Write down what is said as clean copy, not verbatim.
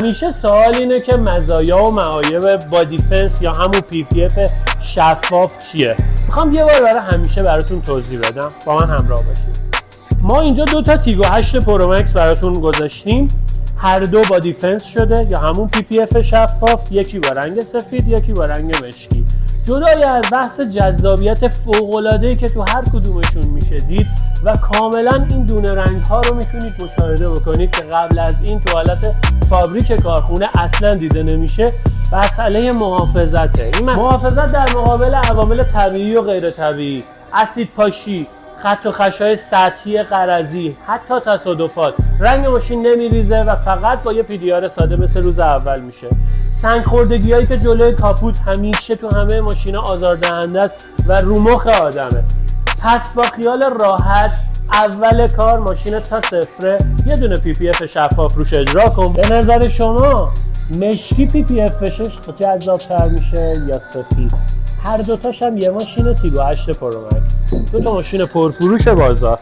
همیشه سوال اینه که مزایا و معایب بادی فنس یا همون PPF شفاف چیه؟ میخوام یه بار برای همیشه براتون توضیح بدم، با من همراه باشید. ما اینجا دو تا تیگو 8 پرو مکس براتون گذاشتیم، هر دو بادی فنس شده یا همون PPF شفاف، یکی با رنگ سفید یکی با رنگ مشکی. جدای از بحث جذابیت فوق‌العاده‌ای که تو هر کدومشون میشه دید و کاملا این دونه رنگ ها رو میتونید مشاهده بکنید که قبل از این تو حالت فابریک کارخونه اصلا دیده نمیشه، مسئله محافظته. این محافظت در مقابل عوامل طبیعی و غیر طبیعی، اسید پاشی، خط و خشای سطحی غرضی، حتی تصادفات. رنگ ماشین نمیریزه و فقط با یه PDR ساده مثل روز اول میشه. سنگ خوردگی هایی که جلوی کاپوت همیشه تو همه ماشینا آزاردهنده است و رو مخ آدمه. پس با خیال راحت اول کار ماشین تا صفره یه دونه PPF شفاف روش اجرا کن. به نظر شما مشکی PPFش جذاب‌تر میشه یا سفید؟ هر دوتاش هم یه ماشین تیگو 8 پرو مکس، دو تا ماشین پرفروش بازار.